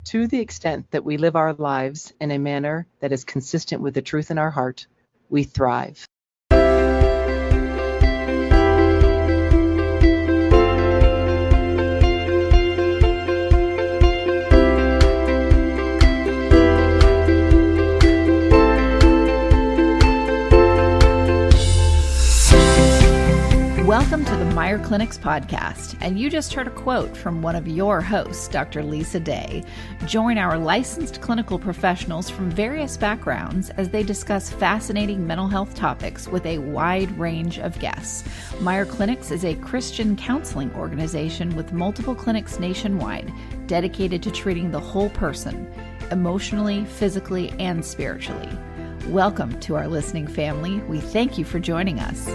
To the extent that we live our lives in a manner that is consistent with the truth in our heart, we thrive. Welcome to the Meyer Clinics podcast, and you just heard a quote from one of your hosts, Dr. Lisa Day. Join our licensed clinical professionals from various backgrounds as they discuss fascinating mental health topics with a wide range of guests. Meyer Clinics is a Christian counseling organization with multiple clinics nationwide dedicated to treating the whole person, emotionally, physically, and spiritually. Welcome to our listening family. We thank you for joining us.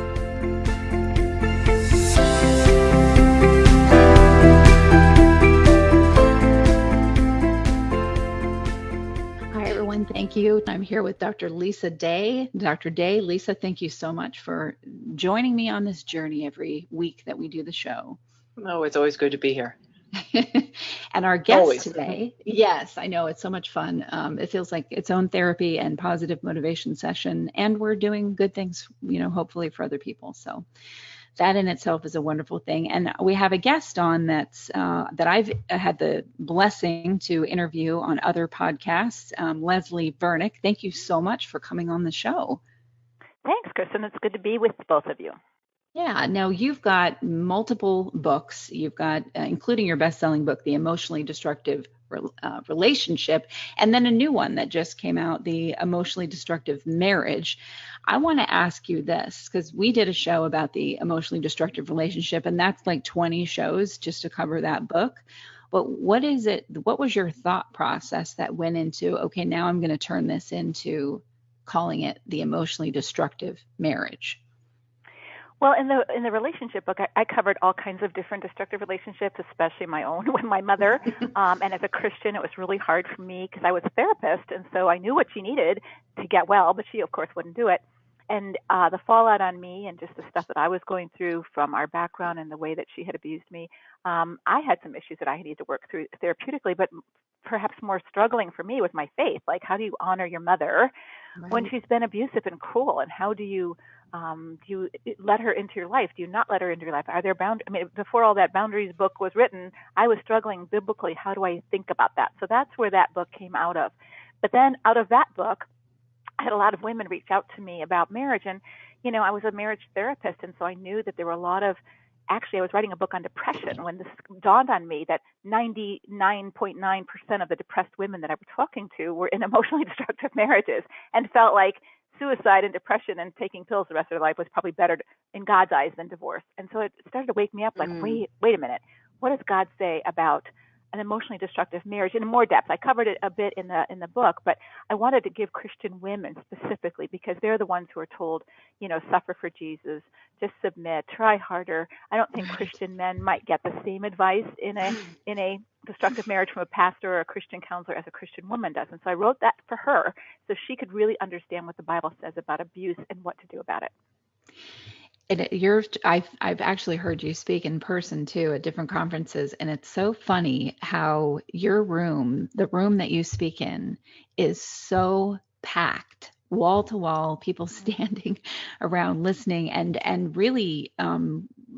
Thank you. I'm here with Dr. Lisa Day. Dr. Day, Lisa, thank you so much for joining me on this journey every week that we do the show. Oh, it's always good to be here. And our guest today, yes, I know, it's so much fun. It feels like its own therapy and positive motivation session, and we're doing good things, hopefully for other people. So that in itself is a wonderful thing. And we have a guest on that I've had the blessing to interview on other podcasts, Leslie Vernick. Thank you so much for coming on the show. Thanks, Kristen. It's good to be with both of you. Yeah. Now, you've got multiple books. You've got, including your best-selling book, The Emotionally Destructive Relationship, and then a new one that just came out, The Emotionally Destructive Marriage. I want to ask you this, because we did a show about the emotionally destructive relationship, and that's like 20 shows just to cover that book. But what was your thought process that went into, okay, now I'm going to turn this into calling it The Emotionally Destructive Marriage? Well, in the relationship book, I covered all kinds of different destructive relationships, especially my own with my mother. And as a Christian, it was really hard for me because I was a therapist, and so I knew what she needed to get well, but she, of course, wouldn't do it. And the fallout on me and just the stuff that I was going through from our background and the way that she had abused me, I had some issues that I needed to work through therapeutically, but perhaps more struggling for me with my faith. Like, how do you honor your mother when she's been abusive and cruel? And how do you let her into your life? Do you not let her into your life? Are there boundaries? I mean, before all that Boundaries book was written, I was struggling biblically. How do I think about that? So that's where that book came out of. But then out of that book, I had a lot of women reach out to me about marriage. And, I was a marriage therapist. And so I knew that there were a lot of, actually, I was writing a book on depression when this dawned on me that 99.9% of the depressed women that I was talking to were in emotionally destructive marriages, and felt like suicide and depression and taking pills the rest of their life was probably better in God's eyes than divorce. And so it started to wake me up like, wait a minute. What does God say about an emotionally destructive marriage in more depth? I covered it a bit in the book, but I wanted to give Christian women specifically, because they're the ones who are told, suffer for Jesus, just submit, try harder. I don't think Christian men might get the same advice in a destructive marriage from a pastor or a Christian counselor as a Christian woman does. And so I wrote that for her so she could really understand what the Bible says about abuse and what to do about it. I've actually heard you speak in person too at different conferences, and it's so funny how your room, the room that you speak in, is so packed, wall to wall, people standing around listening, and really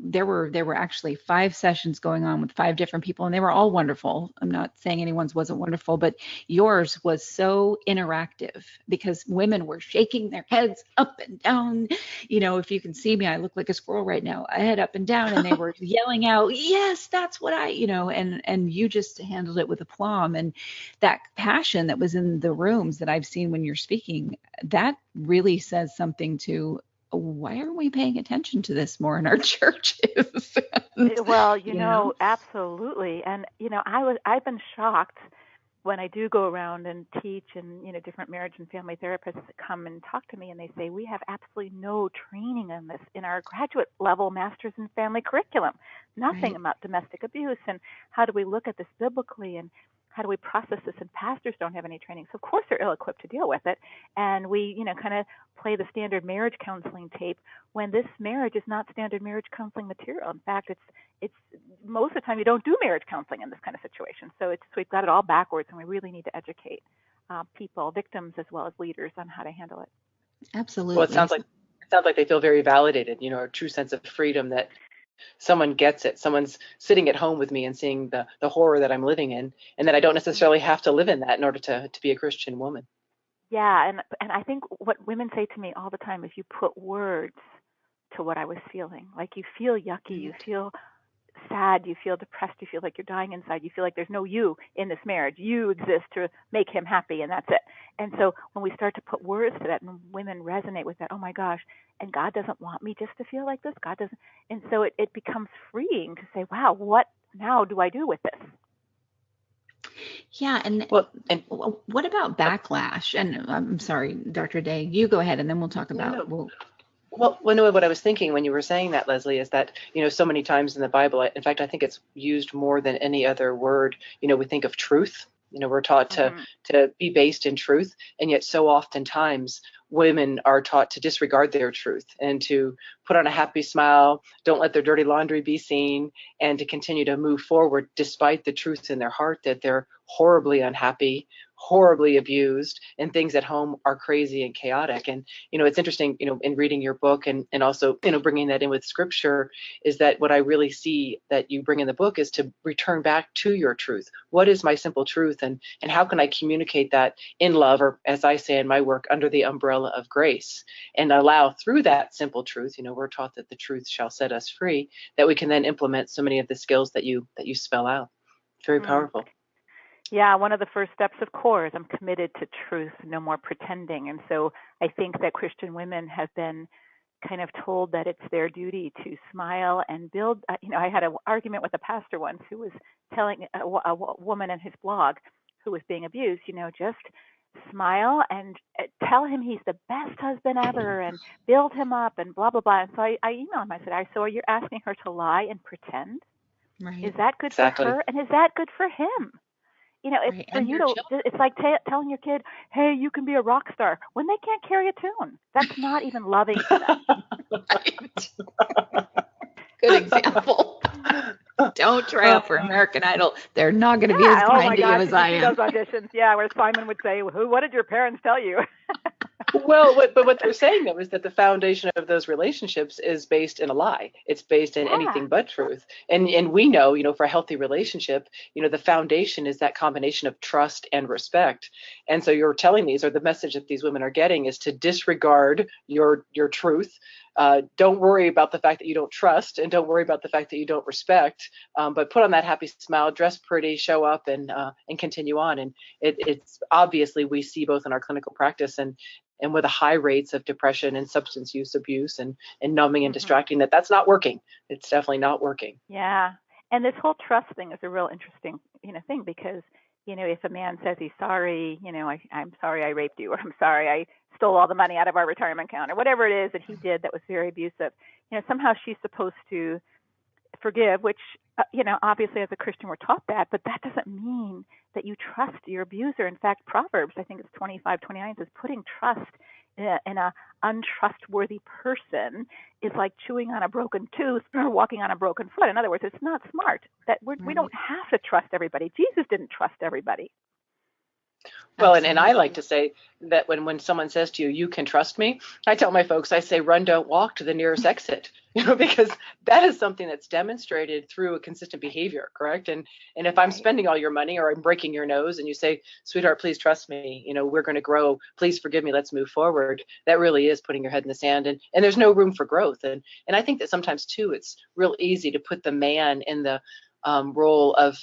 there were actually 5 sessions going on with 5 different people, and they were all wonderful. I'm not saying anyone's wasn't wonderful, but yours was so interactive because women were shaking their heads up and down. If you can see me, I look like a squirrel right now, I head up and down, and they were yelling out, yes, that's what and you just handled it with aplomb. And that passion that was in the rooms that I've seen when you're speaking, that really says something to, why aren't we paying attention to this more in our churches? Well, absolutely. And, I've been shocked when I do go around and teach, and, different marriage and family therapists come and talk to me, and they say, we have absolutely no training on this in our graduate level master's in family curriculum, nothing about domestic abuse. And how do we look at this biblically? And how do we process this? And pastors don't have any training. So of course they're ill-equipped to deal with it. And we, kind of play the standard marriage counseling tape when this marriage is not standard marriage counseling material. In fact, it's most of the time you don't do marriage counseling in this kind of situation. So we've got it all backwards, and we really need to educate people, victims as well as leaders, on how to handle it. Absolutely. Well, it sounds like they feel very validated, a true sense of freedom, that someone gets it. Someone's sitting at home with me and seeing the horror that I'm living in, and that I don't necessarily have to live in that in order to be a Christian woman. Yeah, and I think what women say to me all the time is, you put words to what I was feeling. Like, you feel yucky, you feel sad, you feel depressed, you feel like you're dying inside, you feel like there's no you in this marriage. You exist to make him happy, and that's it. And so when we start to put words to that, and women resonate with that, oh my gosh, and God doesn't want me just to feel like this. God doesn't. And so it becomes freeing to say, wow, what now do I do with this? Yeah. And what about backlash? And I'm sorry, Dr. Day, you go ahead, and then we'll talk about. No. Well, no, what I was thinking when you were saying that, Leslie, is that, so many times in the Bible, in fact, I think it's used more than any other word. We think of truth. We're taught to be based in truth. And yet so oftentimes women are taught to disregard their truth and to put on a happy smile, don't let their dirty laundry be seen, and to continue to move forward despite the truth in their heart that they're horribly unhappy, horribly abused, and things at home are crazy and chaotic. And, it's interesting, in reading your book and also, bringing that in with scripture, is that what I really see that you bring in the book is to return back to your truth. What is my simple truth? And how can I communicate that in love, or as I say in my work, under the umbrella of grace, and allow through that simple truth, we're taught that the truth shall set us free, that we can then implement so many of the skills that you spell out. It's very powerful. Yeah, one of the first steps, of course, I'm committed to truth, no more pretending. And so I think that Christian women have been kind of told that it's their duty to smile and build. I had an argument with a pastor once who was telling a woman in his blog who was being abused, just smile and tell him he's the best husband ever and build him up and blah, blah, blah. And so I emailed him. I said, so you're asking her to lie and pretend? Right. Is that good for her? And is that good for him? It's for you to. It's like telling your kid, "Hey, you can be a rock star," when they can't carry a tune. That's not even loving to them. Right. Good example. Don't try out for American Idol. They're not going to be as kind to you as I am. Those auditions, where Simon would say, "What did your parents tell you?" Well, but what they're saying, though, is that the foundation of those relationships is based in a lie. It's based in anything but truth. And we know, for a healthy relationship, the foundation is that combination of trust and respect. And so you're telling these, or the message that these women are getting, is to disregard your truth. Don't worry about the fact that you don't trust, and don't worry about the fact that you don't respect, but put on that happy smile, dress pretty, show up, and continue on. And it's obviously, we see both in our clinical practice and with the high rates of depression and substance use abuse and numbing and distracting, that's not working. It's definitely not working. Yeah. And this whole trust thing is a real interesting, thing, because, if a man says he's sorry, I'm sorry I raped you, or I'm sorry I stole all the money out of our retirement account, or whatever it is that he did that was very abusive, somehow she's supposed to forgive, which, obviously as a Christian we're taught that, but that doesn't mean that you trust your abuser. In fact, Proverbs, I think it's 25:29, says putting trust in a untrustworthy person is like chewing on a broken tooth or walking on a broken foot. In other words, it's not smart. That we don't have to trust everybody. Jesus didn't trust everybody. Well, and I like to say that when someone says to you, "You can trust me," I tell my folks, I say, "Run, don't walk to the nearest exit," because that is something that's demonstrated through a consistent behavior, correct? And if I'm spending all your money, or I'm breaking your nose, and you say, "Sweetheart, please trust me, we're going to grow, please forgive me, let's move forward," that really is putting your head in the sand, and there's no room for growth. And I think that sometimes too, it's real easy to put the man in the role of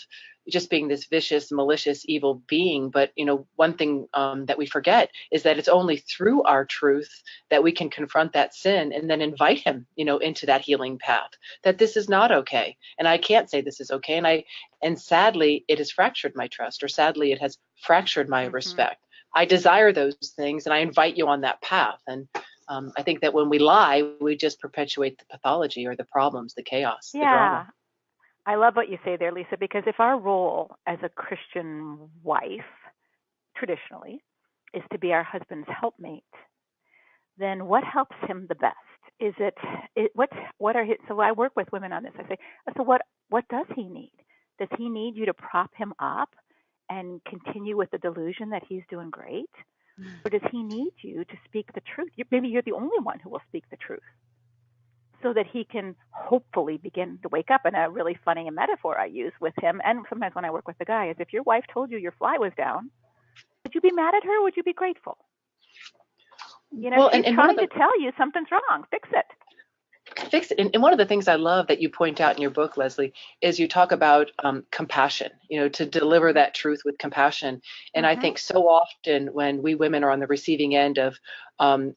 just being this vicious, malicious, evil being. But, one thing that we forget is that it's only through our truth that we can confront that sin and then invite him, into that healing path, that this is not okay. And I can't say this is okay. And sadly, it has fractured my trust, or sadly, it has fractured my respect. I desire those things, and I invite you on that path. And I think that when we lie, we just perpetuate the pathology, or the problems, the chaos, the drama. I love what you say there, Lisa, because if our role as a Christian wife, traditionally, is to be our husband's helpmate, then what helps him the best? Is what are his, so I work with women on this. I say, so what does he need? Does he need you to prop him up and continue with the delusion that he's doing great? Or does he need you to speak the truth? Maybe you're the only one who will speak the truth, so that he can hopefully begin to wake up. And a really funny metaphor I use with him, and sometimes when I work with the guy, is if your wife told you your fly was down, would you be mad at her or would you be grateful? Well, she's trying to tell you something's wrong. Fix it. Fix it. And one of the things I love that you point out in your book, Leslie, is you talk about compassion, to deliver that truth with compassion. And I think so often when we women are on the receiving end of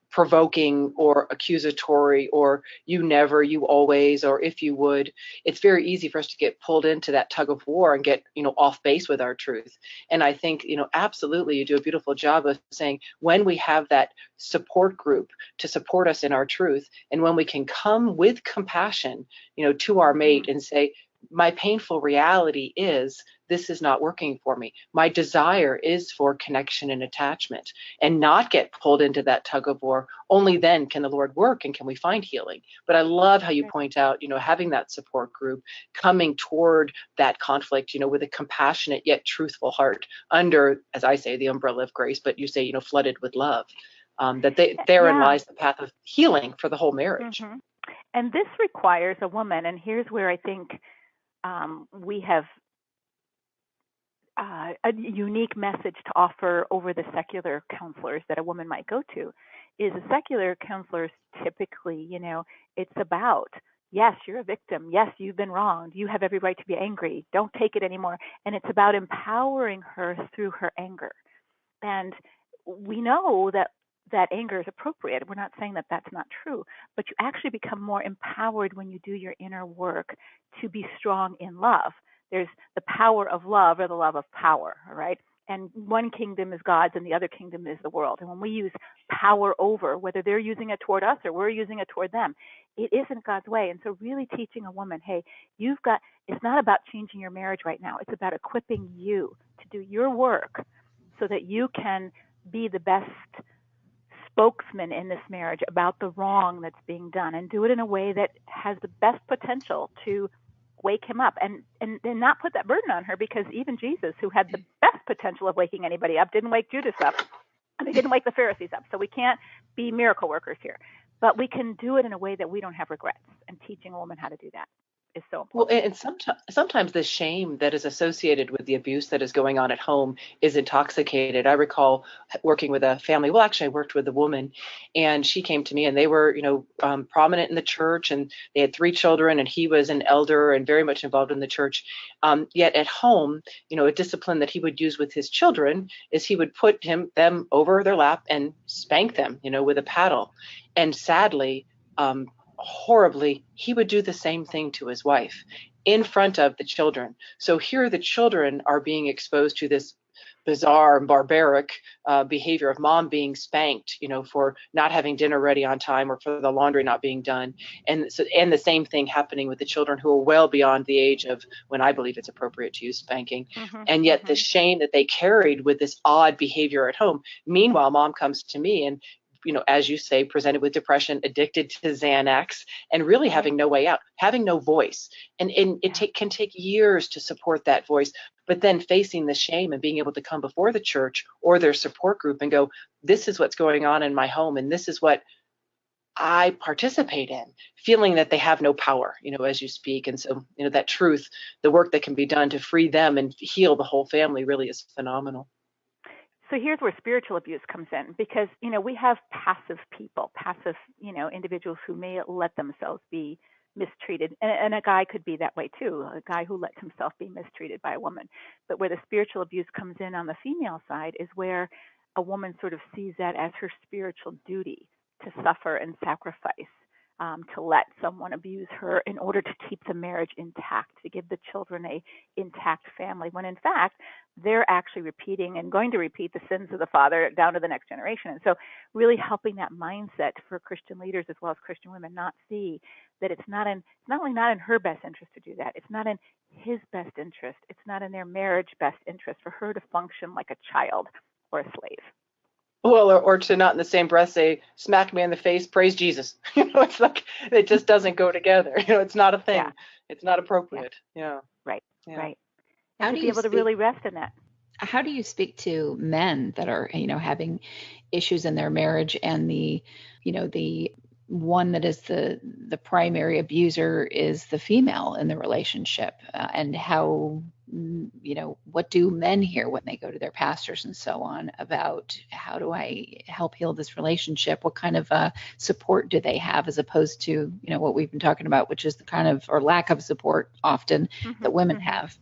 provoking or accusatory or you never, you always, or if you would, it's very easy for us to get pulled into that tug of war and get, off base with our truth. And I think, absolutely, you do a beautiful job of saying when we have that support group to support us in our truth, and when we can come with compassion, to our mate and say, my painful reality is this is not working for me. My desire is for connection and attachment, and not get pulled into that tug of war. Only then can the Lord work and can we find healing. But I love how you point out, having that support group, coming toward that conflict, with a compassionate yet truthful heart under, as I say, the umbrella of grace, but you say, flooded with love. Therein lies the path of healing for the whole marriage. And this requires a woman, and here's where I think we have a unique message to offer over the secular counselors that a woman might go to, is a secular counselors typically, it's about, yes, you're a victim. Yes, you've been wronged. You have every right to be angry. Don't take it anymore. And it's about empowering her through her anger. And we know that anger is appropriate. We're not saying that that's not true, but you actually become more empowered when you do your inner work to be strong in love. There's the power of love, or the love of power, all right? And one kingdom is God's and the other kingdom is the world. And when we use power over, whether they're using it toward us or we're using it toward them, it isn't God's way. And so really teaching a woman, hey, it's not about changing your marriage right now. It's about equipping you to do your work so that you can be the best spokesman in this marriage about the wrong that's being done, and do it in a way that has the best potential to wake him up, and not put that burden on her, because even Jesus, who had the best potential of waking anybody up, didn't wake Judas up, and he didn't wake the Pharisees up. So we can't be miracle workers here, but we can do it in a way that we don't have regrets, and teaching a woman how to do that is so important. Well, and sometimes the shame that is associated with the abuse that is going on at home is intoxicated. I recall working with a family. Well, actually, I worked with a woman, and she came to me, and they were, prominent in the church, and they had 3 children, and he was an elder and very much involved in the church. Yet at home, a discipline that he would use with his children is he would put them over their lap and spank them, with a paddle. And sadly, horribly, he would do the same thing to his wife in front of the children. So here the children are being exposed to this bizarre and barbaric behavior of mom being spanked, for not having dinner ready on time or for the laundry not being done. And the same thing happening with the children who are well beyond the age of when I believe it's appropriate to use spanking. And yet the shame that they carried with this odd behavior at home. Meanwhile, mom comes to me and, as you say, presented with depression, addicted to Xanax, and really having no way out, having no voice. And it can take years to support that voice, but then facing the shame and being able to come before the church or their support group and go, this is what's going on in my home, and this is what I participate in, feeling that they have no power, as you speak. And so, that truth, the work that can be done to free them and heal the whole family really is phenomenal. So here's where spiritual abuse comes in, because, we have passive people, individuals who may let themselves be mistreated. And a guy could be that way too, a guy who lets himself be mistreated by a woman. But where the spiritual abuse comes in on the female side is where a woman sort of sees that as her spiritual duty to suffer and sacrifice to let someone abuse her in order to keep the marriage intact, to give the children a intact family, when in fact they're actually repeating and going to repeat the sins of the father down to the next generation. And so really helping that mindset for Christian leaders as well as Christian women not see that it's not only not in her best interest to do that, it's not in his best interest, it's not in their marriage best interest for her to function like a child or a slave. Well, or to not in the same breath say, smack me in the face, praise Jesus. It's like, it just doesn't go together. It's not a thing. Yeah. It's not appropriate. Yeah. Right. Yeah. Right. How And do to be you able to speak? really rest in that. How do you speak to men that are, having issues in their marriage, and the one that is the primary abuser is the female in the relationship, and how, what do men hear when they go to their pastors and so on about how do I help heal this relationship? What kind of support do they have, as opposed to, what we've been talking about, which is the kind of, or lack of support often, that women have?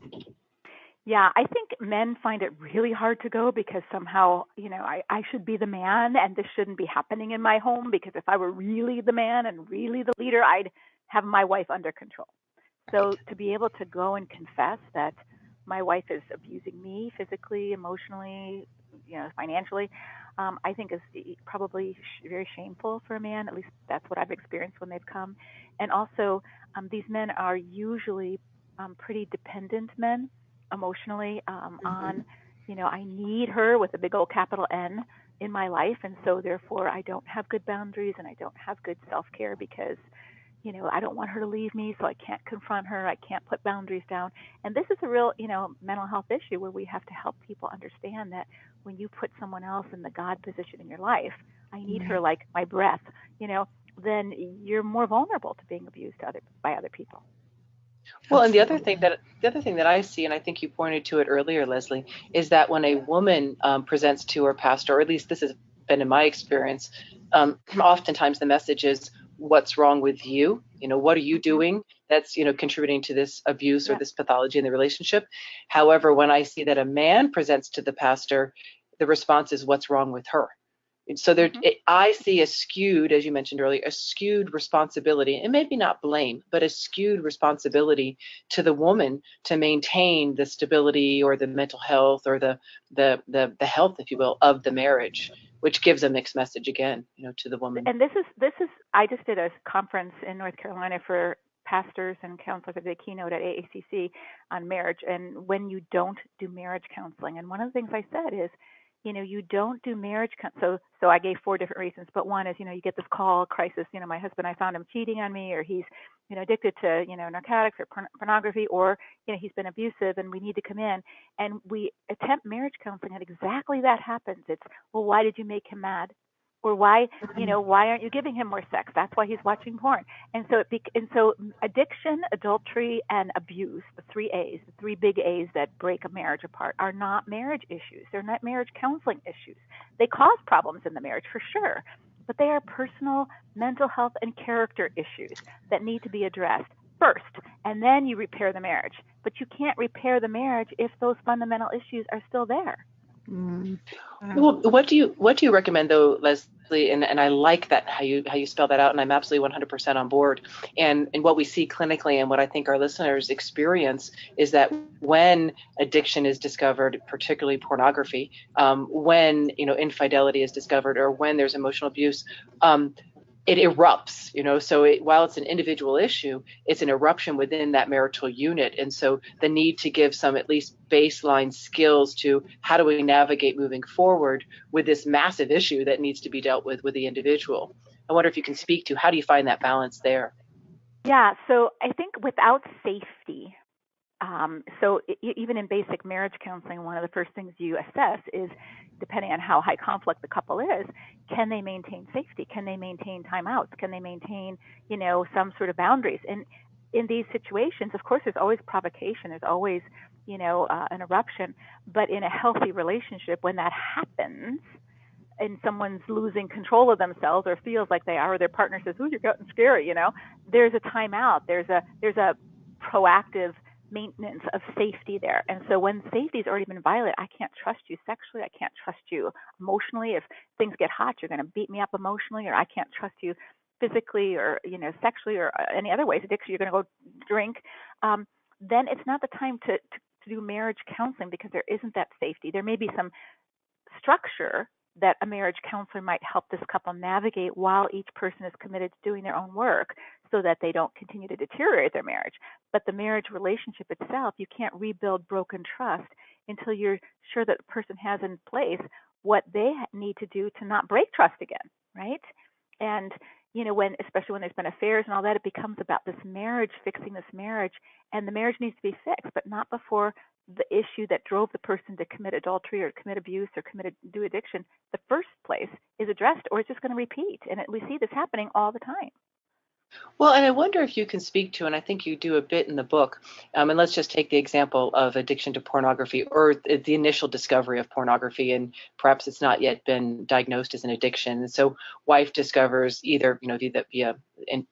Yeah, I think men find it really hard to go because somehow, I should be the man and this shouldn't be happening in my home, because if I were really the man and really the leader, I'd have my wife under control. So to be able to go and confess that my wife is abusing me physically, emotionally, financially, I think is probably very shameful for a man. At least that's what I've experienced when they've come. And also, these men are usually pretty dependent men emotionally on, I need her with a big old capital N in my life. And so therefore I don't have good boundaries and I don't have good self-care because, I don't want her to leave me, so I can't confront her. I can't put boundaries down. And this is a real, mental health issue where we have to help people understand that when you put someone else in the God position in your life, I need her like my breath, then you're more vulnerable to being abused by other people. Well, and the other thing that I see, and I think you pointed to it earlier, Leslie, is that when a woman presents to her pastor, or at least this has been in my experience, oftentimes the message is, what's wrong with you? What are you doing that's, contributing to this abuse or this pathology in the relationship? However, when I see that a man presents to the pastor, the response is, what's wrong with her? So I see a skewed, as you mentioned earlier, a skewed responsibility, and maybe not blame, but a skewed responsibility to the woman to maintain the stability or the mental health or the health, if you will, of the marriage, which gives a mixed message again, to the woman. And this is I just did a conference in North Carolina for pastors and counselors. I did a keynote at AACC on marriage and when you don't do marriage counseling. And one of the things I said is, you don't do marriage. So I gave 4 different reasons, but one is, you get this call crisis. My husband, I found him cheating on me, or he's, addicted to, narcotics or pornography, or, he's been abusive and we need to come in. And we attempt marriage counseling and exactly that happens. It's, well, why did you make him mad? Or why, why aren't you giving him more sex? That's why he's watching porn. And so addiction, adultery, and abuse, the 3 A's, the 3 big A's that break a marriage apart, are not marriage issues. They're not marriage counseling issues. They cause problems in the marriage for sure, but they are personal mental health and character issues that need to be addressed first, and then you repair the marriage. But you can't repair the marriage if those fundamental issues are still there. Well, what do you recommend though, Leslie? And I like that how you spell that out, and I'm absolutely 100% on board. And what we see clinically, and what I think our listeners experience, is that when addiction is discovered, particularly pornography, when infidelity is discovered, or when there's emotional abuse, it erupts, so while it's an individual issue, it's an eruption within that marital unit. And so the need to give some at least baseline skills to how do we navigate moving forward with this massive issue that needs to be dealt with the individual. I wonder if you can speak to how do you find that balance there? Yeah, so I think without safety, even in basic marriage counseling, one of the first things you assess is, depending on how high conflict the couple is, can they maintain safety? Can they maintain timeouts? Can they maintain, some sort of boundaries? And in these situations, of course, there's always provocation. There's always, an eruption. But in a healthy relationship, when that happens, and someone's losing control of themselves or feels like they are, or their partner says, "Ooh, you're getting scary," there's a timeout. There's a proactive maintenance of safety there. And so when safety's already been violated, I can't trust you sexually, I can't trust you emotionally. If things get hot, you're going to beat me up emotionally, or I can't trust you physically or, sexually or any other ways, addiction, you're going to go drink, then it's not the time to do marriage counseling because there isn't that safety. There may be some structure that a marriage counselor might help this couple navigate while each person is committed to doing their own work so that they don't continue to deteriorate their marriage. But the marriage relationship itself, you can't rebuild broken trust until you're sure that the person has in place what they need to do to not break trust again, right? And especially when there's been affairs and all that, it becomes about this marriage, fixing this marriage, and the marriage needs to be fixed, but not before the issue that drove the person to commit adultery or commit abuse or do addiction, the first place, is addressed, or it's just going to repeat. And we see this happening all the time. Well, and I wonder if you can speak to, and I think you do a bit in the book, and let's just take the example of addiction to pornography or the initial discovery of pornography, and perhaps it's not yet been diagnosed as an addiction. And so wife discovers either, via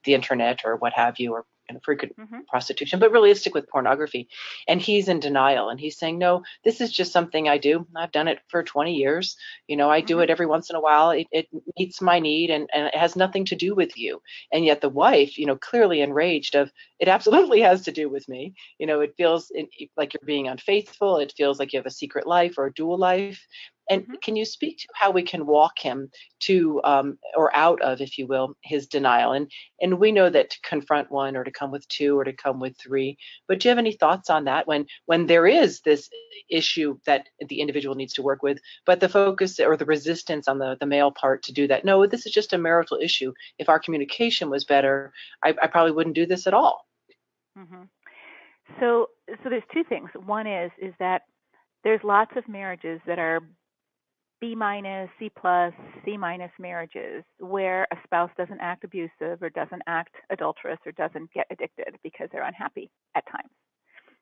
the internet or what have you, or frequent prostitution, but really stick with pornography. And he's in denial, and he's saying, no, this is just something I do. I've done it for 20 years. I do it every once in a while. It meets my need, and it has nothing to do with you. And yet the wife, clearly enraged of, it absolutely has to do with me. It feels like you're being unfaithful. It feels like you have a secret life or a dual life. And can you speak to how we can walk him to, or out of, if you will, his denial? And we know that to confront one, or to come with two, or to come with three. But do you have any thoughts on that when there is this issue that the individual needs to work with, but the focus or the resistance on the male part to do that? No, this is just a marital issue. If our communication was better, I probably wouldn't do this at all. Mm-hmm. So there's two things. One is that there's lots of marriages that are B-, C+, C- marriages where a spouse doesn't act abusive or doesn't act adulterous or doesn't get addicted because they're unhappy at times,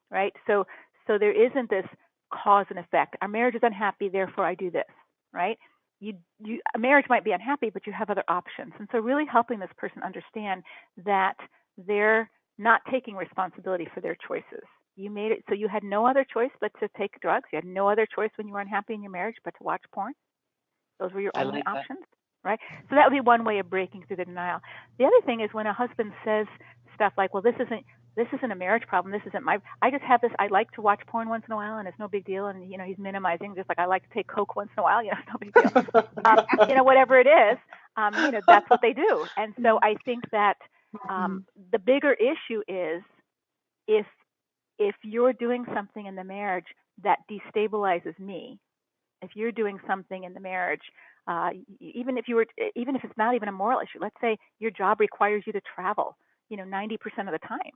right? So there isn't this cause and effect. Our marriage is unhappy, therefore I do this, right? A marriage might be unhappy, but you have other options. And so really helping this person understand that they're not taking responsibility for their choices. You made it so you had no other choice but to take drugs. You had no other choice when you were unhappy in your marriage but to watch porn. Those were your only options, right? So that would be one way of breaking through the denial. The other thing is when a husband says stuff like, well, this isn't a marriage problem. This isn't I just have this, I like to watch porn once in a while and it's no big deal. And, he's minimizing, just like I like to take Coke once in a while, it's no big deal. Whatever it is, that's what they do. And so I think that the bigger issue is if you're doing something in the marriage that destabilizes me, if you're doing something in the marriage, even if it's not even a moral issue, let's say your job requires you to travel, 90% of the time,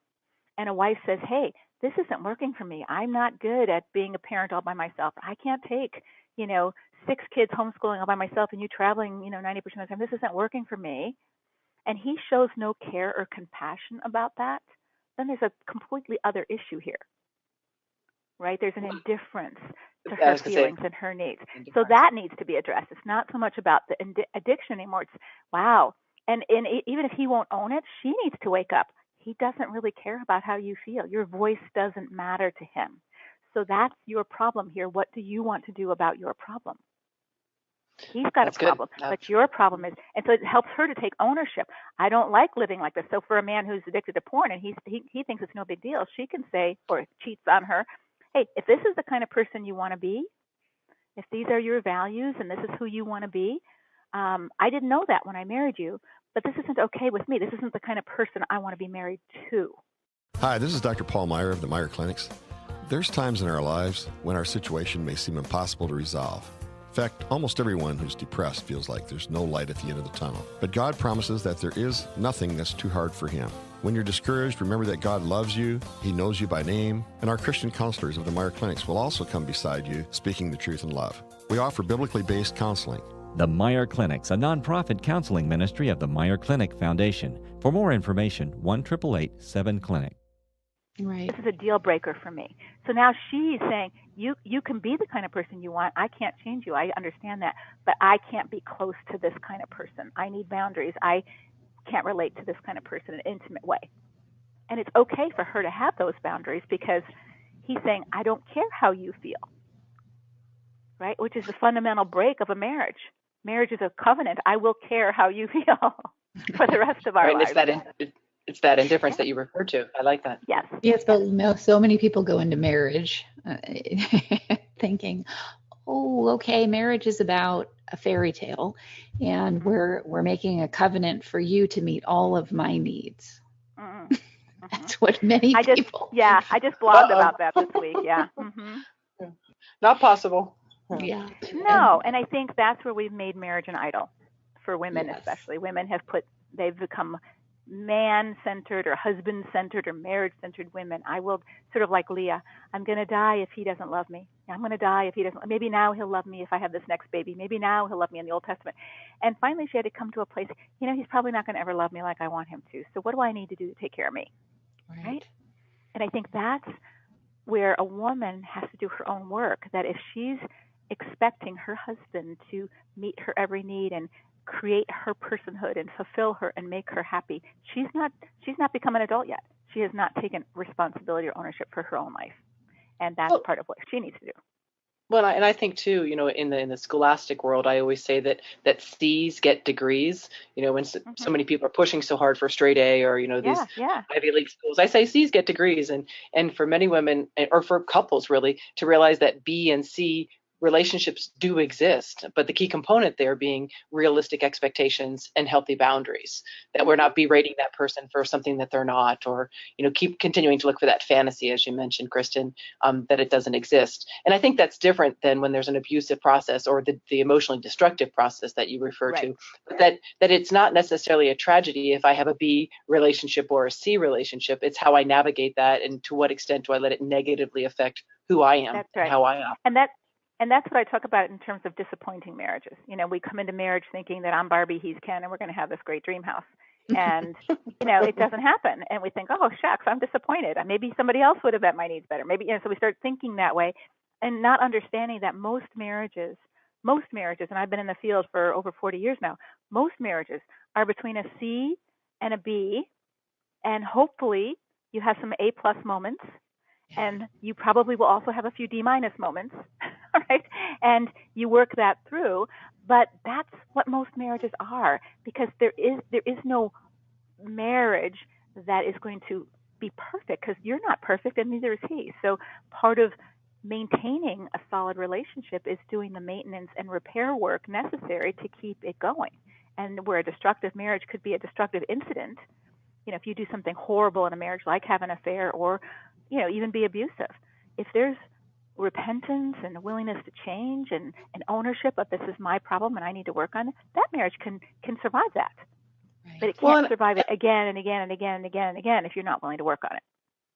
and a wife says, hey, this isn't working for me. I'm not good at being a parent all by myself. I can't take, 6 kids homeschooling all by myself and you traveling, 90% of the time. This isn't working for me. And he shows no care or compassion about that. Then there's a completely other issue here, right? There's an indifference to her feelings and her needs. So that needs to be addressed. It's not so much about the addiction anymore. It's, wow. And even if he won't own it, she needs to wake up. He doesn't really care about how you feel. Your voice doesn't matter to him. So that's your problem here. What do you want to do about your problem? He's got a problem, but your problem is, and so it helps her to take ownership. I don't like living like this. So for a man who's addicted to porn and he thinks it's no big deal, she can say, or cheats on her, hey, if this is the kind of person you want to be, if these are your values and this is who you want to be, I didn't know that when I married you, but this isn't okay with me. This isn't the kind of person I want to be married to. Hi, this is Dr. Paul Meyer of the Meyer Clinics. There's times in our lives when our situation may seem impossible to resolve. In fact, almost everyone who's depressed feels like there's no light at the end of the tunnel. But God promises that there is nothing that's too hard for Him. When you're discouraged, remember that God loves you, He knows you by name, and our Christian counselors of the Meyer Clinics will also come beside you, speaking the truth in love. We offer biblically based counseling. The Meyer Clinics, a nonprofit counseling ministry of the Meyer Clinic Foundation. For more information, 1-888-7-CLINIC. Right. This is a deal breaker for me. So now she's saying, you can be the kind of person you want. I can't change you. I understand that. But I can't be close to this kind of person. I need boundaries. I can't relate to this kind of person in an intimate way. And it's okay for her to have those boundaries because he's saying, I don't care how you feel. Right? Which is the fundamental break of a marriage. Marriage is a covenant. I will care how you feel. for the rest of our Right, and lives. it's that indifference that you referred to. I like that. Yes. Yes, but no, so many people go into marriage thinking, oh, okay, marriage is about a fairy tale, and we're making a covenant for you to meet all of my needs. Mm-hmm. That's what many people. Yeah, I just blogged about that this week. Yeah. Not possible. Yeah. No, and I think that's where we've made marriage an idol for women, Yes. especially. Women they've become man-centered or husband-centered or marriage-centered women. I will, sort of like Leah, I'm going to die if he doesn't love me. I'm going to die if he doesn't. Maybe now he'll love me if I have this next baby. Maybe now he'll love me in the Old Testament. And finally she had to come to a place, he's probably not going to ever love me like I want him to. So what do I need to do to take care of me? Right? And I think that's where a woman has to do her own work, that if she's expecting her husband to meet her every need and create her personhood and fulfill her and make her happy, she's not become an adult yet. She has not taken responsibility or ownership for her own life, and that's part of what she needs to do. Well, and I think too, in the scholastic world, I always say that C's get degrees. When so many people are pushing so hard for straight A or these Ivy League schools, I say C's get degrees, and for many women or for couples really to realize that B and C relationships do exist, but the key component there being realistic expectations and healthy boundaries, that we're not berating that person for something that they're not, or keep continuing to look for that fantasy, as you mentioned, Kristen, that it doesn't exist. And I think that's different than when there's an abusive process or the emotionally destructive process that you refer to, but that it's not necessarily a tragedy if I have a B relationship or a C relationship. It's how I navigate that, and to what extent do I let it negatively affect who I am and how I am. And that's what I talk about in terms of disappointing marriages. We come into marriage thinking that I'm Barbie, he's Ken, and we're going to have this great dream house. And, it doesn't happen. And we think, oh, shucks, I'm disappointed. Maybe somebody else would have met my needs better. Maybe, so we start thinking that way and not understanding that most marriages, and I've been in the field for over 40 years now, most marriages are between a C and a B. And hopefully you have some A+ moments. And you probably will also have a few D- moments, right? And you work that through. But that's what most marriages are, because there is no marriage that is going to be perfect, because you're not perfect and neither is he. So part of maintaining a solid relationship is doing the maintenance and repair work necessary to keep it going. And where a destructive marriage could be a destructive incident, if you do something horrible in a marriage, like have an affair or even be abusive, if there's repentance and a willingness to change and ownership of this is my problem and I need to work on it, that marriage can survive that. Right. But it can't survive it again and again and again and again and again if you're not willing to work on it.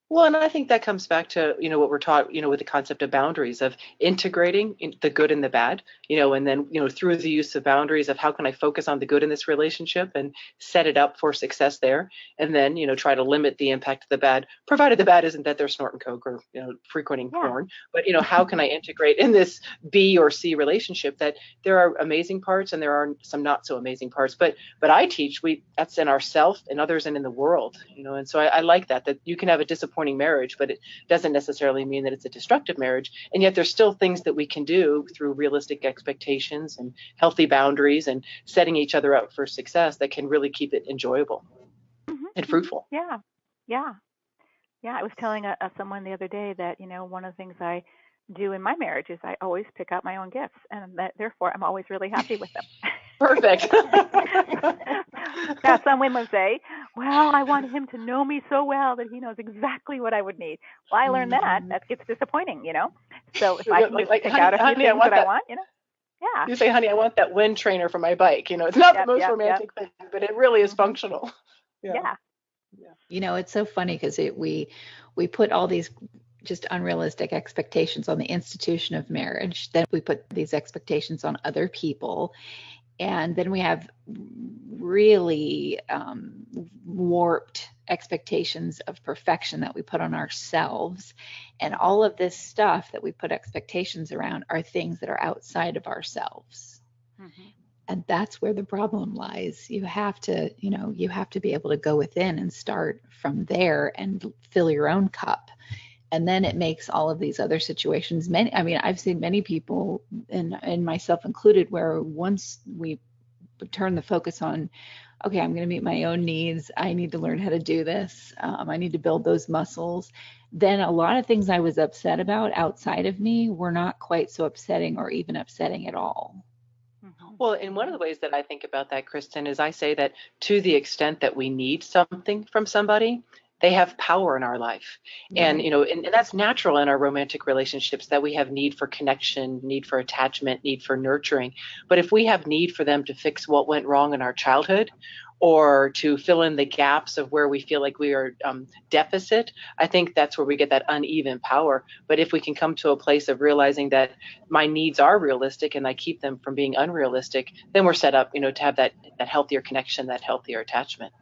Well, and I think that comes back to, what we're taught, with the concept of boundaries, of integrating the good and the bad, and then, through the use of boundaries of how can I focus on the good in this relationship and set it up for success there. And then, try to limit the impact of the bad, provided the bad isn't that they're snorting coke or, frequenting porn. But, how can I integrate in this B or C relationship that there are amazing parts and there are some not so amazing parts. But I teach that's in ourself and others and in the world, and so I like that you can have a disappointing marriage, but it doesn't necessarily mean that it's a destructive marriage. And yet there's still things that we can do through realistic expectations and healthy boundaries and setting each other up for success that can really keep it enjoyable and fruitful. Yeah. I was telling someone the other day that, one of the things I do in my marriage is I always pick out my own gifts, and therefore I'm always really happy with them. Perfect. Now, some women say, well, I want him to know me so well that he knows exactly what I would need. Well, I learned that gets disappointing, So if I can just pick out a few things that I want, Yeah. You say, honey, I want that wind trainer for my bike. It's not the most romantic thing, but it really is functional. Yeah. It's so funny because we put all these just unrealistic expectations on the institution of marriage. Then we put these expectations on other people. And then we have really warped expectations of perfection that we put on ourselves. And all of this stuff that we put expectations around are things that are outside of ourselves. Mm-hmm. And that's where the problem lies. You have to be able to go within and start from there and fill your own cup. And then it makes all of these other situations, I've seen many people, and myself included, where once we turn the focus on, okay, I'm going to meet my own needs. I need to learn how to do this. I need to build those muscles. Then a lot of things I was upset about outside of me were not quite so upsetting or even upsetting at all. Well, and one of the ways that I think about that, Kristen, is I say that to the extent that we need something from somebody, they have power in our life. And, and that's natural in our romantic relationships, that we have need for connection, need for attachment, need for nurturing. But if we have need for them to fix what went wrong in our childhood, or to fill in the gaps of where we feel like we are deficit, I think that's where we get that uneven power. But if we can come to a place of realizing that my needs are realistic and I keep them from being unrealistic, then we're set up, to have that healthier connection, that healthier attachment.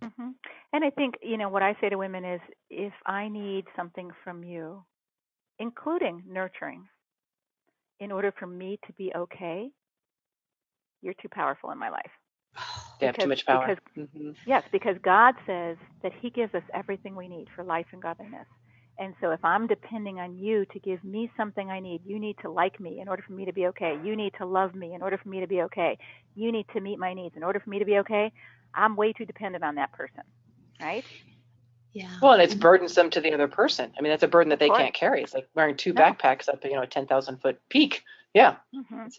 Mm-hmm. And I think, what I say to women is, if I need something from you, including nurturing, in order for me to be okay, you're too powerful in my life. They have too much power. Yes, because God says that he gives us everything we need for life and godliness. And so if I'm depending on you to give me something I need, you need to like me in order for me to be okay. You need to love me in order for me to be okay. You need to meet my needs in order for me to be okay. I'm way too dependent on that person, right? Yeah. Well, and it's burdensome to the other person. I mean, that's a burden that they can't carry. It's like wearing two backpacks up, a 10,000-foot peak. Yeah. It's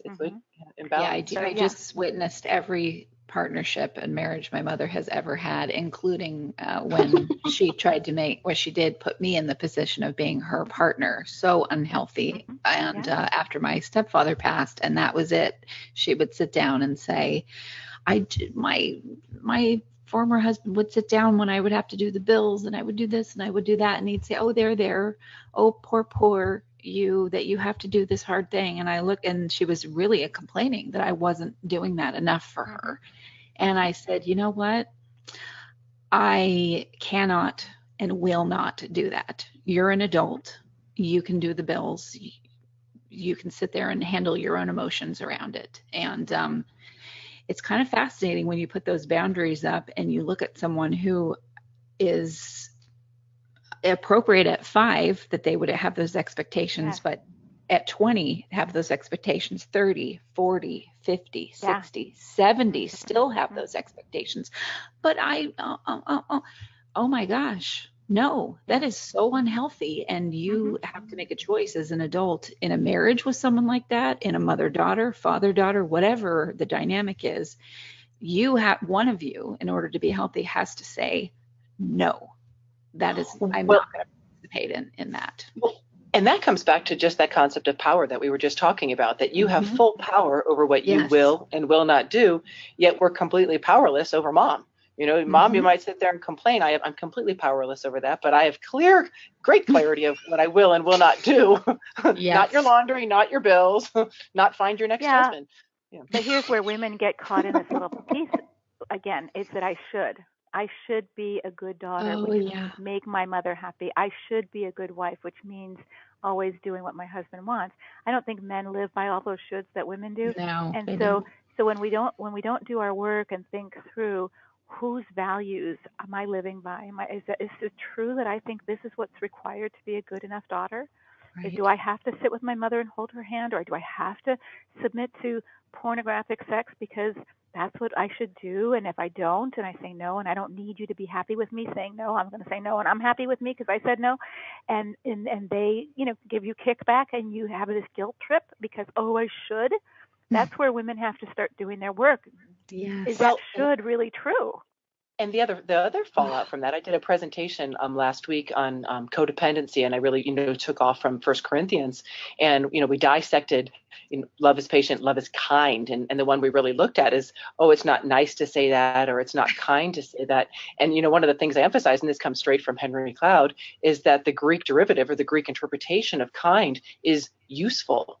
imbalanced. Yeah, I just witnessed every partnership and marriage my mother has ever had, including when she tried to she did put me in the position of being her partner. So unhealthy. And after my stepfather passed, and that was it, she would sit down and say, my former husband would sit down when I would have to do the bills, and I would do this and I would do that, and he'd say, oh, there, oh, poor you, that you have to do this hard thing. And I look, and she was really complaining that I wasn't doing that enough for her. And I said, you know what? I cannot and will not do that. You're an adult. You can do the bills. You can sit there and handle your own emotions around it. And it's kind of fascinating when you put those boundaries up and you look at someone who is appropriate at 5, that they would have those expectations, but at 20 have those expectations, 30, 40, 50, 60, 70 still have those expectations. But oh my gosh, no, that is so unhealthy. And you have to make a choice as an adult in a marriage with someone like that, in a mother-daughter, father-daughter, whatever the dynamic is. One of you, in order to be healthy, has to say, no, that is, I'm not going to participate in that. And that comes back to just that concept of power that we were just talking about, that you have full power over what you will and will not do, yet we're completely powerless over mom. Mom, you might sit there and complain. I'm completely powerless over that, but I have great clarity of what I will and will not do. Not your laundry, not your bills, not find your next husband. Yeah. But here's where women get caught in this little piece. Again, it's that I should be a good daughter, which means make my mother happy. I should be a good wife, which means always doing what my husband wants. I don't think men live by all those shoulds that women do. No, and so when we don't do our work and think through whose values am I living by? Is it true that I think this is what's required to be a good enough daughter? Right. Do I have to sit with my mother and hold her hand, or do I have to submit to pornographic sex because that's what I should do? And if I don't, and I say no, and I don't need you to be happy with me saying no, I'm going to say no, and I'm happy with me because I said no, and they give you kickback, and you have this guilt trip because I should. That's where women have to start doing their work. Yes. Is that should really true? And the other fallout from that, I did a presentation last week on codependency, and I really took off from 1 Corinthians, and we dissected love is patient, love is kind, and the one we really looked at is, it's not nice to say that, or it's not kind to say that. And one of the things I emphasize, and this comes straight from Henry Cloud, is that the Greek derivative or the Greek interpretation of kind is useful.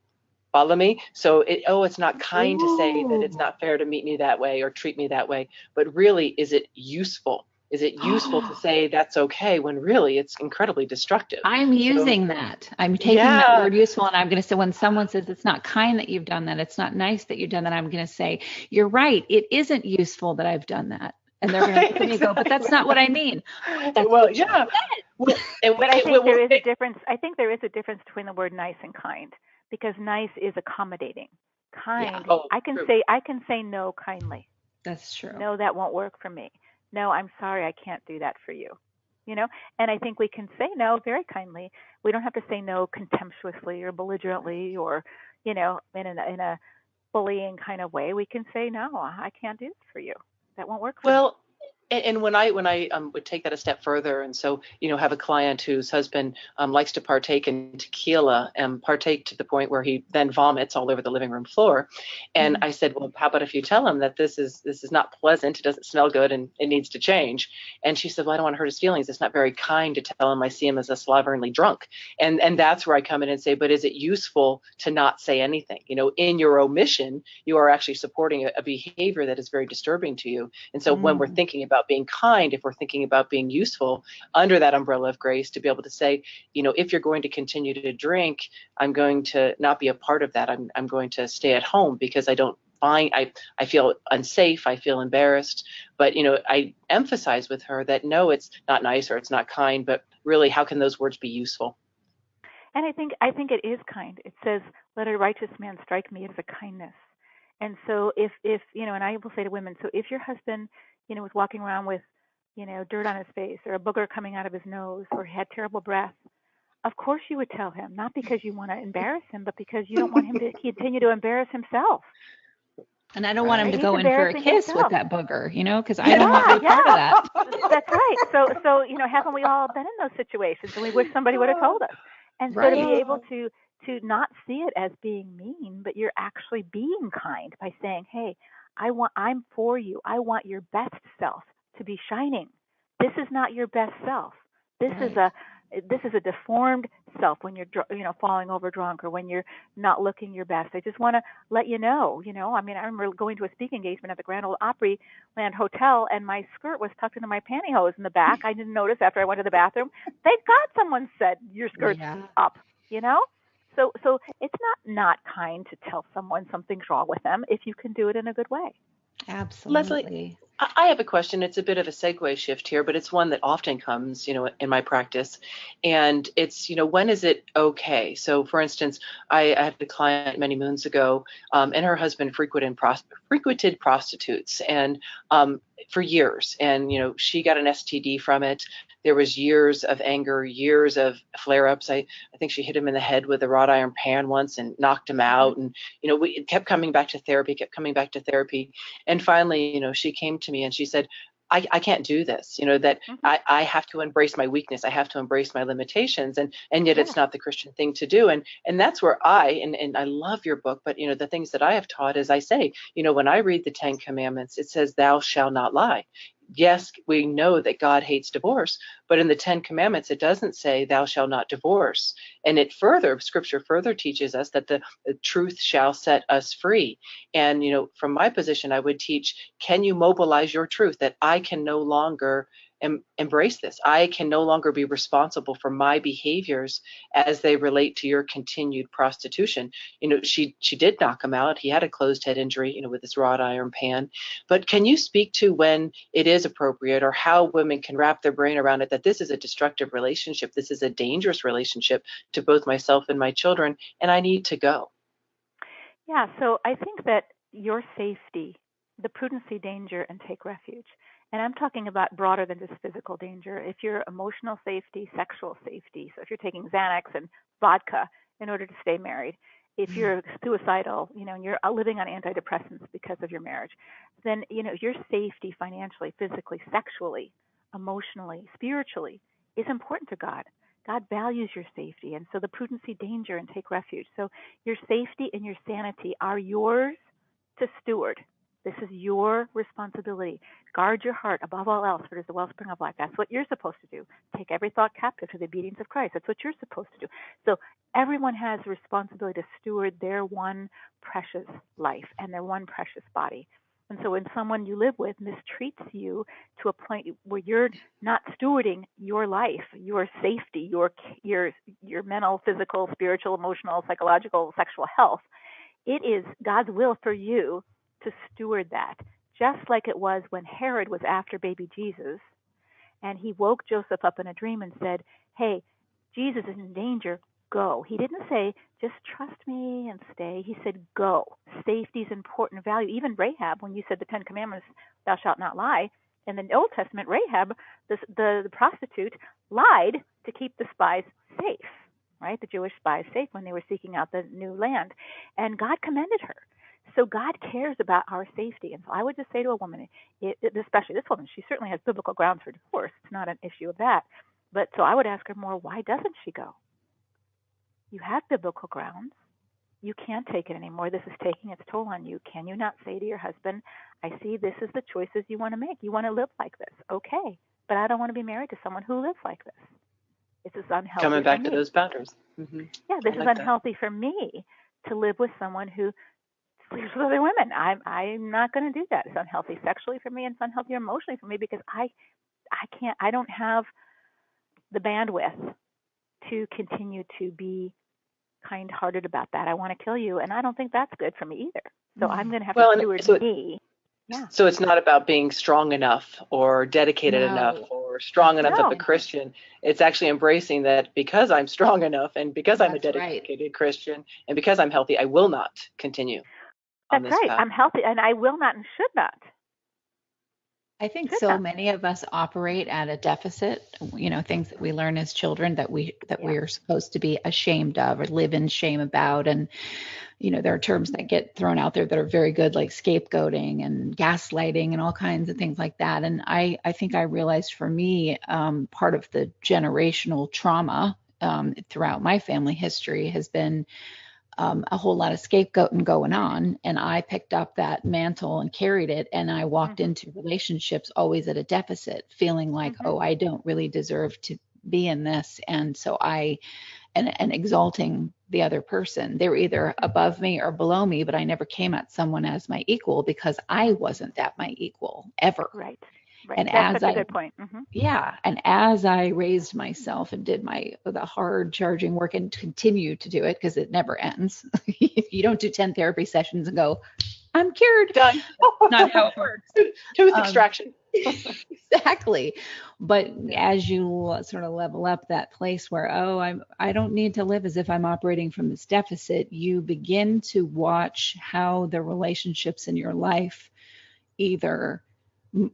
Follow me? So it's not kind to say that it's not fair to meet me that way or treat me that way, but really, is it useful? Is it useful to say that's okay when really it's incredibly destructive? I'm using that. I'm taking that word useful, and I'm going to say, when someone says it's not kind that you've done that, it's not nice that you've done that, I'm going to say, you're right. It isn't useful that I've done that. And they're going to look at me and go, but that's not what I mean. But I think there is a difference. I think there is a difference between the word nice and kind. Because nice is accommodating. kind, Oh, I can true. say no kindly. That's true. No, that won't work for me. No, I'm sorry, I can't do that for you. And I think we can say no very kindly. We don't have to say no contemptuously or belligerently or, in a bullying kind of way. We can say no, I can't do this for you. That won't work for me. Well, and when I would take that a step further, and so have a client whose husband likes to partake in tequila and partake to the point where he then vomits all over the living room floor, and I said, well, how about if you tell him that this is not pleasant, it doesn't smell good, and it needs to change? And she said, well, I don't want to hurt his feelings. It's not very kind to tell him I see him as a slovenly drunk, and that's where I come in and say, but is it useful to not say anything? In your omission, you are actually supporting a behavior that is very disturbing to you, and so when we're thinking about being kind, if we're thinking about being useful under that umbrella of grace, to be able to say, if you're going to continue to drink, I'm going to not be a part of that. I'm going to stay at home because I feel unsafe. I feel embarrassed. But, I emphasize with her that no, it's not nice or it's not kind, but really, how can those words be useful? And I think it is kind. It says, let a righteous man strike me as a kindness. And so if and I will say to women, so if your husband, was walking around with, dirt on his face or a booger coming out of his nose or he had terrible breath, of course you would tell him, not because you want to embarrass him, but because you don't want him to continue to embarrass himself. And I don't want him to He's go in for a kiss himself with that booger, because I don't want to be part of that. That's right. So haven't we all been in those situations and we wish somebody would have told us? And so to be able to not see it as being mean, but you're actually being kind by saying, hey, I'm for you. I want your best self to be shining. This is not your best self. This is a deformed self when you're falling over drunk or when you're not looking your best. I just want to let you know. I remember going to a speaking engagement at the Grand Ole Opry Land Hotel, and my skirt was tucked into my pantyhose in the back. I didn't notice after I went to the bathroom. Thank God someone said your skirt's up. So it's not kind to tell someone something's wrong with them if you can do it in a good way. Absolutely. Leslie, I have a question. It's a bit of a segue shift here, but it's one that often comes, in my practice. And it's, when is it okay? So, for instance, I had a client many moons ago, and her husband frequented prostitutes and for years. And, she got an STD from it. There was years of anger, years of flare-ups. I think she hit him in the head with a wrought iron pan once and knocked him out. And, we kept coming back to therapy. And finally, she came to me and she said, I can't do this, that I have to embrace my weakness. I have to embrace my limitations. And yet it's not the Christian thing to do. And that's where and I love your book, but, the things that I have taught is I say, when I read the 10 Commandments, it says, thou shalt not lie. Yes, we know that God hates divorce, but in the 10 Commandments, it doesn't say thou shalt not divorce. And Scripture further teaches us that the truth shall set us free. And, from my position, I would teach, can you mobilize your truth that I can no longer embrace this? I can no longer be responsible for my behaviors as they relate to your continued prostitution. She did knock him out. He had a closed head injury, with this wrought iron pan. But can you speak to when it is appropriate or how women can wrap their brain around it, that this is a destructive relationship, this is a dangerous relationship to both myself and my children, and I need to go? Yeah, so I think that your safety, the prudency, danger, and take refuge. And I'm talking about broader than just physical danger. If you're emotional safety, sexual safety, so if you're taking Xanax and vodka in order to stay married, if you're suicidal, and you're living on antidepressants because of your marriage, then, your safety financially, physically, sexually, emotionally, spiritually is important to God. God values your safety. And so the prudency, danger, and take refuge. So your safety and your sanity are yours to steward. This is your responsibility. Guard your heart above all else, for it is the wellspring of life. That's what you're supposed to do. Take every thought captive to the obedience of Christ. That's what you're supposed to do. So everyone has a responsibility to steward their one precious life and their one precious body. And so when someone you live with mistreats you to a point where you're not stewarding your life, your safety, your mental, physical, spiritual, emotional, psychological, sexual health, it is God's will for you to steward that, just like it was when Herod was after baby Jesus, and he woke Joseph up in a dream and said, hey, Jesus is in danger. go. He didn't say, just trust me and stay. He said, go. Safety is important value. Even Rahab, when you said the 10 Commandments, thou shalt not lie, in the Old Testament, Rahab, the prostitute, lied to keep the spies safe, right? The Jewish spies safe when they were seeking out the new land. And God commended her. So God cares about our safety. And so I would just say to a woman, especially this woman, she certainly has biblical grounds for divorce. It's not an issue of that. But so I would ask her more, why doesn't she go? You have biblical grounds. You can't take it anymore. This is taking its toll on you. Can you not say to your husband, I see this is the choices you want to make. You want to live like this. Okay. But I don't want to be married to someone who lives like this. This is unhealthy. Coming back to those boundaries. Mm-hmm. Yeah, this is unhealthy for me to live with someone who sleeps with other women. I'm not going to do that. It's unhealthy sexually for me, and it's unhealthy emotionally for me because I don't have the bandwidth to continue to be kind-hearted about that. I want to kill you, and I don't think that's good for me either. So I'm going to have to steward me. Yeah. So it's not about being strong enough or dedicated enough or strong enough of a Christian. It's actually embracing that because I'm strong enough and because I'm a dedicated Christian and because I'm healthy, I will not continue on this path. I'm healthy and I will not and should not. I think so many of us operate at a deficit, things that we learn as children that we are supposed to be ashamed of or live in shame about. And, there are terms that get thrown out there that are very good, like scapegoating and gaslighting and all kinds of things like that. And I think I realized for me, part of the generational trauma throughout my family history has been a whole lot of scapegoating going on. And I picked up that mantle and carried it. And I walked into relationships always at a deficit, feeling like, oh, I don't really deserve to be in this. And so and exalting the other person. They were either above me or below me, but I never came at someone as my equal because I wasn't at my equal ever. Right. And that's a good point. Mm-hmm. Yeah. And as I raised myself and did the hard charging work and continue to do it, because it never ends. You don't do 10 therapy sessions and go, I'm cured. Done. Not how it works. Tooth extraction. Exactly. But as you sort of level up that place where, I don't need to live as if I'm operating from this deficit, you begin to watch how the relationships in your life either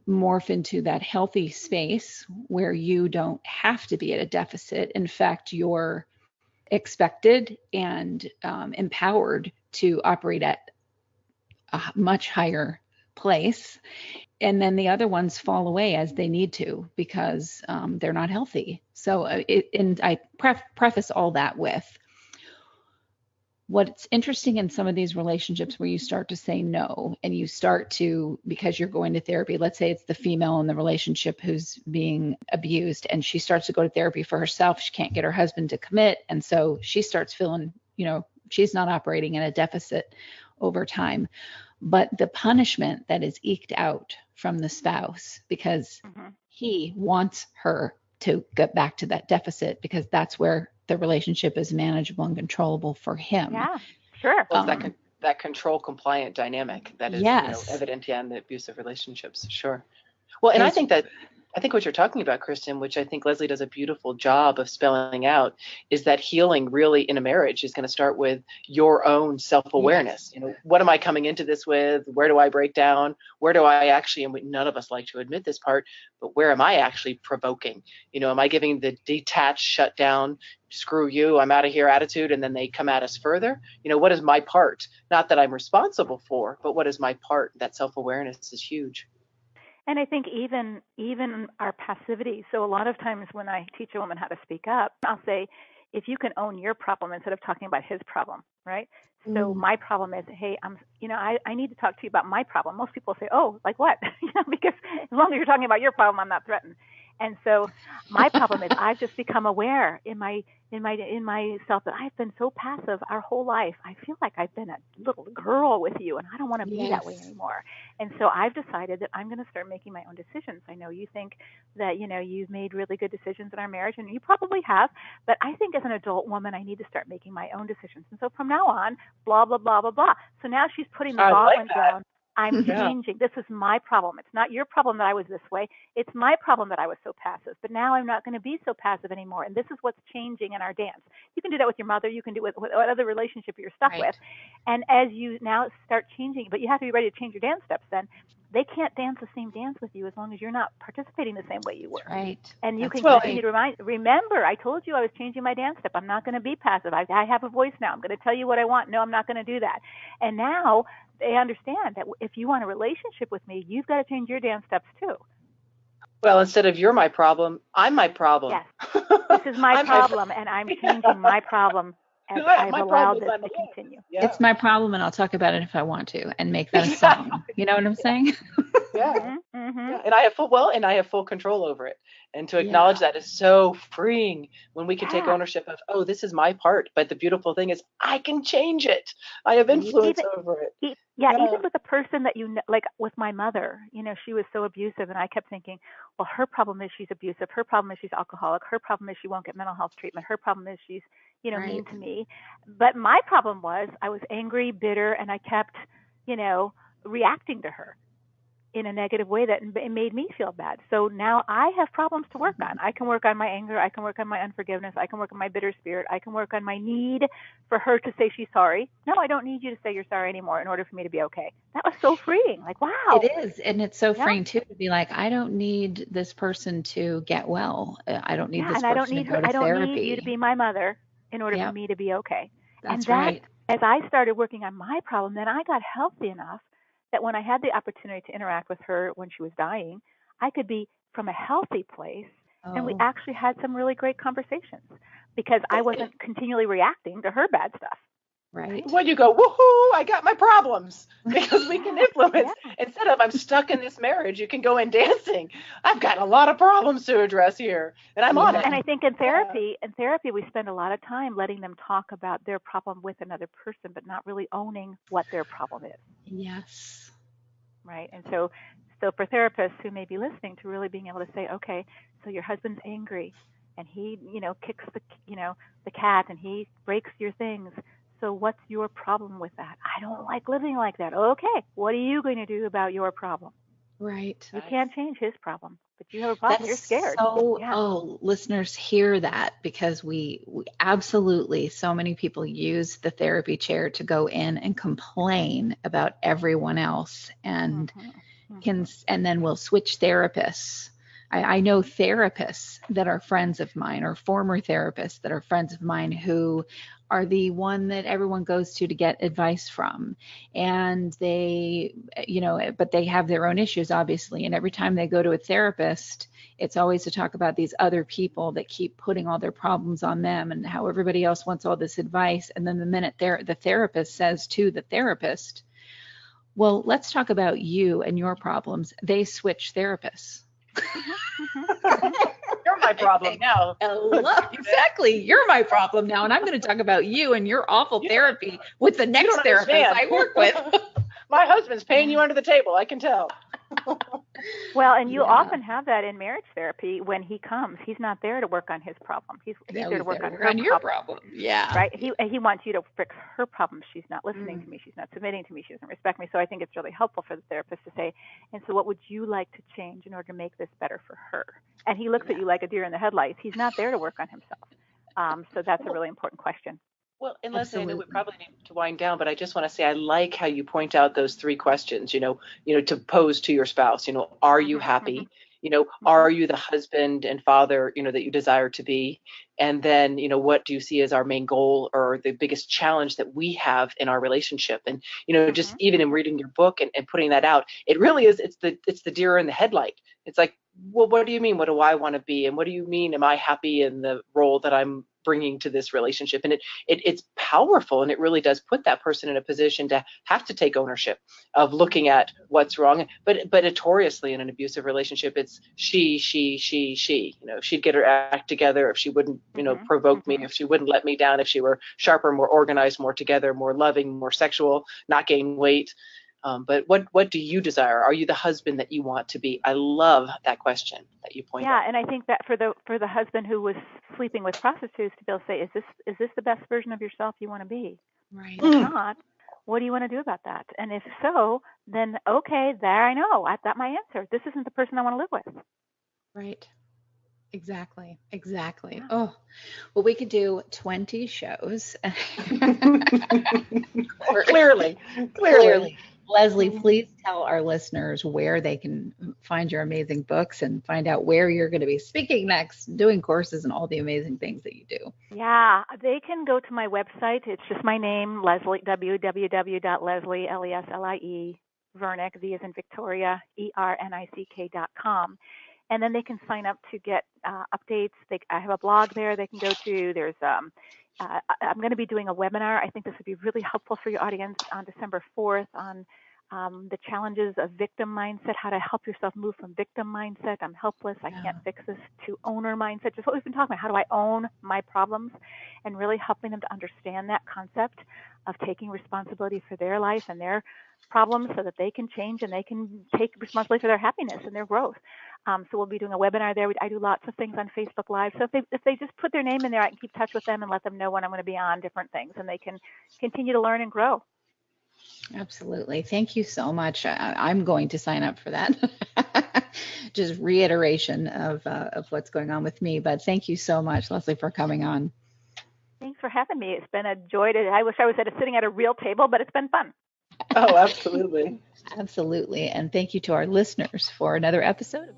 morph into that healthy space where you don't have to be at a deficit. In fact, you're expected and empowered to operate at a much higher place. And then the other ones fall away as they need to because they're not healthy. So and I preface all that with what's interesting in some of these relationships where you start to say no and you start to, because you're going to therapy, let's say it's the female in the relationship who's being abused and she starts to go to therapy for herself. She can't get her husband to commit. And so she starts feeling, she's not operating in a deficit over time. But the punishment that is eked out from the spouse because he wants her to get back to that deficit because that's where the relationship is manageable and controllable for him. Yeah, sure. Well, that control compliant dynamic that is evident in the abusive relationships. Sure. Well, and I think what you're talking about, Kristen, which I think Leslie does a beautiful job of spelling out, is that healing really in a marriage is going to start with your own self-awareness. Yes. What am I coming into this with? Where do I break down? Where do I actually, and none of us like to admit this part, but where am I actually provoking? Am I giving the detached, shut down, screw you, I'm out of here attitude, and then they come at us further? What is my part? Not that I'm responsible for, but what is my part? That self-awareness is huge. And I think even our passivity. So a lot of times when I teach a woman how to speak up, I'll say, if you can own your problem instead of talking about his problem, right? So my problem is, hey, I need to talk to you about my problem. Most people say, oh, like what? Because as long as you're talking about your problem, I'm not threatened. And so my problem is I've just become aware in myself that I've been so passive our whole life. I feel like I've been a little girl with you, and I don't want to be that way anymore. And so I've decided that I'm going to start making my own decisions. I know you think that, you've made really good decisions in our marriage, and you probably have, but I think as an adult woman, I need to start making my own decisions. And so from now on, blah, blah, blah, blah, blah. So now she's putting the gauntlet down. I'm Yeah. changing. This is my problem. It's not your problem that I was this way. It's my problem that I was so passive. But now I'm not going to be so passive anymore. And this is what's changing in our dance. You can do that with your mother. You can do it with what other relationship you're stuck with. And as you now start changing, but you have to be ready to change your dance steps then. They can't dance the same dance with you as long as you're not participating the same way you were. That's right. And you That's can right. continue to remember, I told you I was changing my dance step. I'm not going to be passive. I have a voice now. I'm going to tell you what I want. No, I'm not going to do that. And now they understand that if you want a relationship with me, you've got to change your dance steps too. Well, instead of you're my problem, I'm my problem. Yes. This is my problem, and I'm changing my problem as I've allowed this to continue. Yeah. It's my problem, and I'll talk about it if I want to, and make that a song. You know what I'm saying? Yeah. Mm-hmm. Yeah. And I have full control over it. And to acknowledge that is so freeing when we can take ownership of, oh, this is my part. But the beautiful thing is I can change it. I have influence over it. Even with a person that you know, like with my mother, she was so abusive, and I kept thinking, well, her problem is she's abusive. Her problem is she's alcoholic. Her problem is she won't get mental health treatment. Her problem is she's, mean to me. But my problem was I was angry, bitter, and I kept, reacting to her in a negative way that it made me feel bad. So now I have problems to work on. I can work on my anger. I can work on my unforgiveness. I can work on my bitter spirit. I can work on my need for her to say she's sorry. No, I don't need you to say you're sorry anymore in order for me to be okay. That was so freeing. Like, wow. It is. And it's so freeing too to be like, I don't need this person to get well. I don't need this person to go to therapy. I don't need you to be my mother in order for me to be okay. That's right. As I started working on my problem, then I got healthy enough that when I had the opportunity to interact with her when she was dying, I could be from a healthy place. And we actually had some really great conversations because I wasn't continually reacting to her bad stuff. Right. When you go, woohoo, I got my problems, because we can influence. Instead of I'm stuck in this marriage, you can go in dancing. I've got a lot of problems to address here, and I'm on it. And I think in therapy, we spend a lot of time letting them talk about their problem with another person, but not really owning what their problem is. Yes. Right. And so for therapists who may be listening, to really being able to say, okay, so your husband's angry, and he, kicks the cat, and he breaks your things. So what's your problem with that? I don't like living like that. Okay, what are you going to do about your problem? Right. You can't change his problem, but you have a problem. You're scared. So, listeners, hear that, because we absolutely, so many people use the therapy chair to go in and complain about everyone else, and and then we'll switch therapists. I know therapists that are friends of mine, or former therapists that are friends of mine, who are the one that everyone goes to get advice from. And they, but they have their own issues, obviously. And every time they go to a therapist, it's always to talk about these other people that keep putting all their problems on them, and how everybody else wants all this advice. And then the minute the therapist says to the therapist, well, let's talk about you and your problems, they switch therapists. You're my problem now. Exactly. You're my problem now. And I'm going to talk about you and your awful therapy with the next therapist I work with. My husband's paying you under the table. I can tell. Well, and you often have that in marriage therapy. When he comes, he's not there to work on his problem. He's there to work on your problem. Yeah. Right. He wants you to fix her problem. She's not listening to me. She's not submitting to me. She doesn't respect me. So I think it's really helpful for the therapist to say, and so what would you like to change in order to make this better for her? And he looks at you like a deer in the headlights. He's not there to work on himself. So that's a really important question. Well, and Leslie, I know we probably need to wind down, but I just want to say I like how you point out those three questions, to pose to your spouse. Are you happy? Are you the husband and father, that you desire to be? And then, what do you see as our main goal or the biggest challenge that we have in our relationship? And, just even in reading your book and putting that out, it really is, it's the deer in the headlight. It's like, well, what do you mean? What do I want to be? And what do you mean? Am I happy in the role that I'm bringing to this relationship? And it's powerful, and it really does put that person in a position to have to take ownership of looking at what's wrong. But notoriously in an abusive relationship, it's she. She'd get her act together if she wouldn't, provoke me, if she wouldn't let me down, if she were sharper, more organized, more together, more loving, more sexual, not gain weight. But what do you desire? Are you the husband that you want to be? I love that question that you pointed out. Yeah, and I think that for the husband who was sleeping with prostitutes, to be able to say, is this the best version of yourself you want to be? Right. If not, what do you want to do about that? And if so, then okay, there I know. I've got my answer. This isn't the person I want to live with. Right. Exactly. Exactly. Yeah. Oh, well, we could do 20 shows. Clearly. Leslie, please tell our listeners where they can find your amazing books and find out where you're going to be speaking next, doing courses, and all the amazing things that you do. Yeah, they can go to my website. It's just my name, Leslie, www.leslie, Leslie, Vernick, V as in Victoria, ERNICK.com. And then they can sign up to get updates. I have a blog there they can go to. There's I'm going to be doing a webinar. I think this would be really helpful for your audience on December 4th on the challenges of victim mindset, how to help yourself move from victim mindset, I'm helpless, I can't fix this, to owner mindset, just what we've been talking about. How do I own my problems? And really helping them to understand that concept of taking responsibility for their life and their problems so that they can change and they can take responsibility for their happiness and their growth. So we'll be doing a webinar there. I do lots of things on Facebook Live. So if they just put their name in there, I can keep in touch with them and let them know when I'm going to be on different things, and they can continue to learn and grow. Absolutely. Thank you so much. I'm going to sign up for that. Just reiteration of what's going on with me. But thank you so much, Leslie, for coming on. Thanks for having me. It's been a joy. I wish I was sitting at a real table, but it's been fun. Oh, absolutely. Absolutely. And thank you to our listeners for another episode.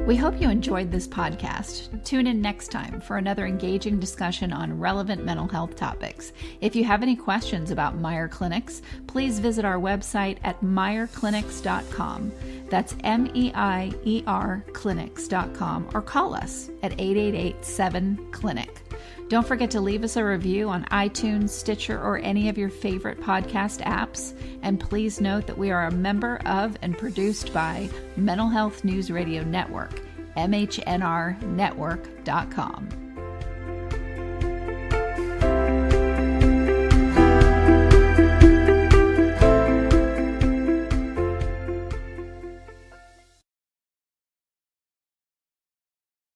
We hope you enjoyed this podcast. Tune in next time for another engaging discussion on relevant mental health topics. If you have any questions about Meyer Clinics, please visit our website at meyerclinics.com. That's MEIER clinics.com, or call us at 888-7-CLINIC. Don't forget to leave us a review on iTunes, Stitcher, or any of your favorite podcast apps. And please note that we are a member of and produced by Mental Health News Radio Network, MHNRnetwork.com.